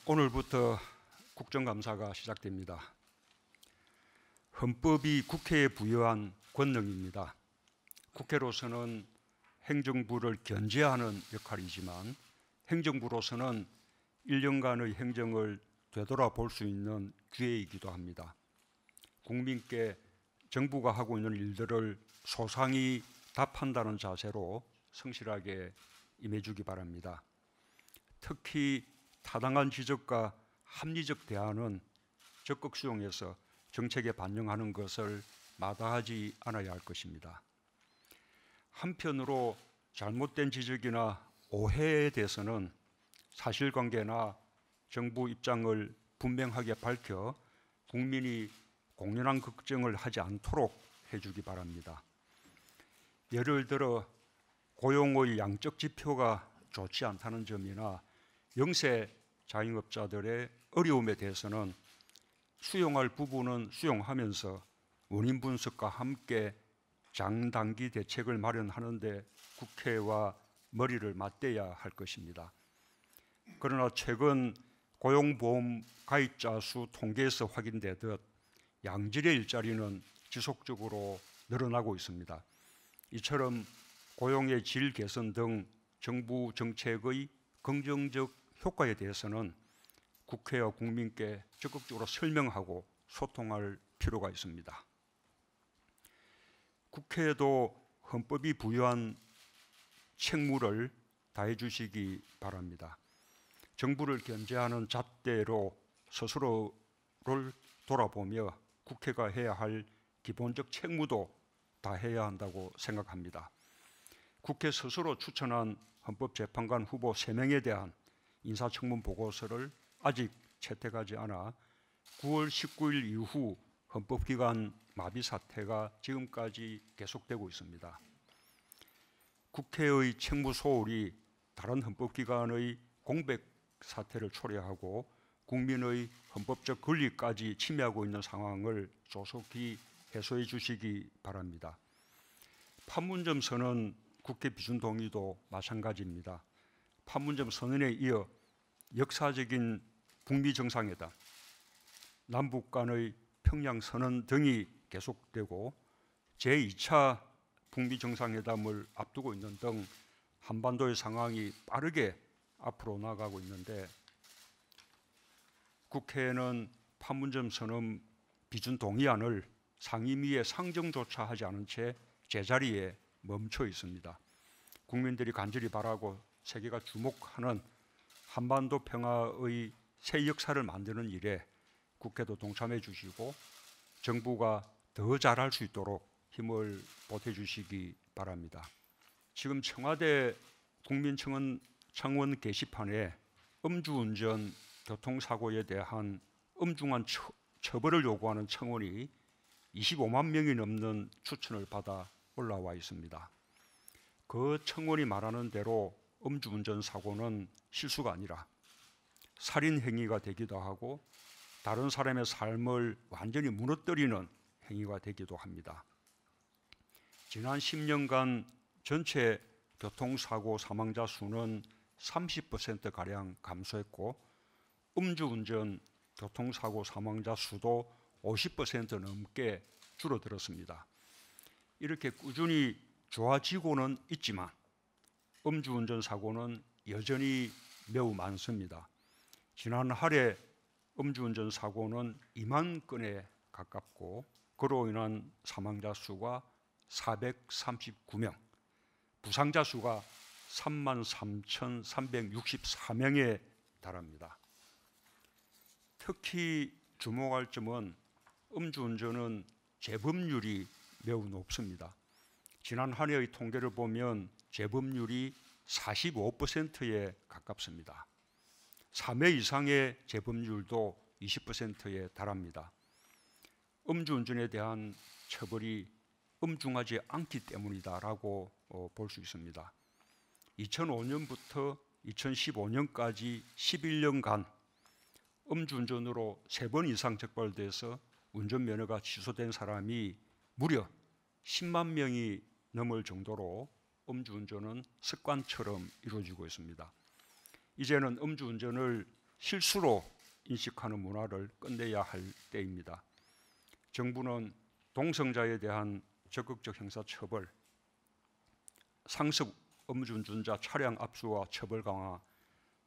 오늘부터 국정감사가 시작됩니다. 헌법이 국회에 부여한 권능입니다. 국회로서는 행정부를 견제하는 역할이지만 행정부로서는 1년간의 행정을 되돌아볼 수 있는 기회이기도 합니다. 국민께 정부가 하고 있는 일들을 소상히 답한다는 자세로 성실하게 임해주기 바랍니다. 특히 타당한 지적과 합리적 대안은 적극 수용해서 정책에 반영하는 것을 마다하지 않아야 할 것입니다. 한편으로 잘못된 지적이나 오해에 대해서는 사실관계나 정부 입장을 분명하게 밝혀 국민이 공연한 걱정을 하지 않도록 해주기 바랍니다. 예를 들어 고용의 양적 지표가 좋지 않다는 점이나 영세 자영업자들의 어려움에 대해서는 수용할 부분은 수용하면서 원인 분석과 함께 장단기 대책을 마련하는 데 국회와 머리를 맞대야 할 것입니다. 그러나 최근 고용보험 가입자 수 통계에서 확인되듯 양질의 일자리는 지속적으로 늘어나고 있습니다. 이처럼 고용의 질 개선 등 정부 정책의 긍정적 효과에 대해서는 국회와 국민께 적극적으로 설명하고 소통할 필요가 있습니다. 국회에도 헌법이 부여한 책무를 다해 주시기 바랍니다. 정부를 견제하는 잣대로 스스로를 돌아보며 국회가 해야 할 기본적 책무도 다해야 한다고 생각합니다. 국회 스스로 추천한 헌법재판관 후보 3명에 대한 인사청문 보고서를 아직 채택하지 않아 9월 19일 이후 헌법기관 마비 사태가 지금까지 계속되고 있습니다. 국회의 책무 소홀이 다른 헌법기관의 공백 사태를 초래하고 국민의 헌법적 권리까지 침해하고 있는 상황을 조속히 해소해 주시기 바랍니다. 판문점 선언 국회 비준 동의도 마찬가지입니다. 판문점 선언에 이어 역사적인 북미 정상회담, 남북 간의 평양 선언 등이 계속되고 제2차 북미 정상회담을 앞두고 있는 등 한반도의 상황이 빠르게 앞으로 나가고 있는데 국회는 판문점 선언 비준 동의안을 상임위에 상정조차 하지 않은 채 제자리에 멈춰 있습니다. 국민들이 간절히 바라고 세계가 주목하는 한반도 평화의 새 역사를 만드는 일에 국회도 동참해 주시고 정부가 더 잘할 수 있도록 힘을 보태 주시기 바랍니다. 지금 청와대 국민청원 게시판에 음주운전 교통사고에 대한 엄중한 처벌을 요구하는 청원이 25만 명이 넘는 추천을 받아 올라와 있습니다. 그 청원이 말하는 대로 음주운전 사고는 실수가 아니라 살인 행위가 되기도 하고 다른 사람의 삶을 완전히 무너뜨리는 행위가 되기도 합니다. 지난 10년간 전체 교통사고 사망자 수는 30%가량 감소했고 음주운전 교통사고 사망자 수도 50% 넘게 줄어들었습니다. 이렇게 꾸준히 좋아지고는 있지만 음주운전 사고는 여전히 매우 많습니다. 지난 한 해 음주운전 사고는 2만 건에 가깝고 그로 인한 사망자 수가 439명, 부상자 수가 33,364명에 달합니다. 특히 주목할 점은 음주운전은 재범률이 매우 높습니다. 지난 한 해의 통계를 보면 재범률이 45%에 가깝습니다. 3회 이상의 재범률도 20%에 달합니다. 음주운전에 대한 처벌이 엄중하지 않기 때문이다라고 볼 수 있습니다. 2005년부터 2015년까지 11년간 음주운전으로 3번 이상 적발돼서 운전면허가 취소된 사람이 무려 10만 명이 넘을 정도로 음주운전은 습관처럼 이루어지고 있습니다. 이제는 음주운전을 실수로 인식하는 문화를 끝내야 할 때입니다. 정부는 동성자에 대한 적극적 형사처벌, 상습 음주운전자 차량 압수와 처벌 강화,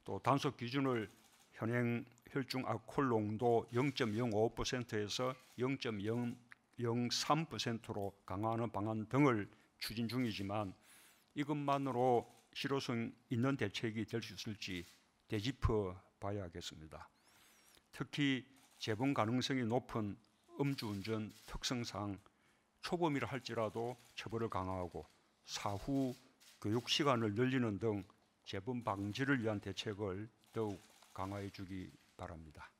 또 단속 기준을 현행 혈중 알코올 농도 0.05%에서 0.003%로 강화하는 방안 등을 추진 중이지만 이것만으로 실효성 있는 대책이 될 수 있을지 되짚어 봐야겠습니다. 특히 재범 가능성이 높은 음주운전 특성상 초범이라 할지라도 처벌을 강화하고 사후 교육 시간을 늘리는 등 재범 방지를 위한 대책을 더욱 강화해 주기 바랍니다.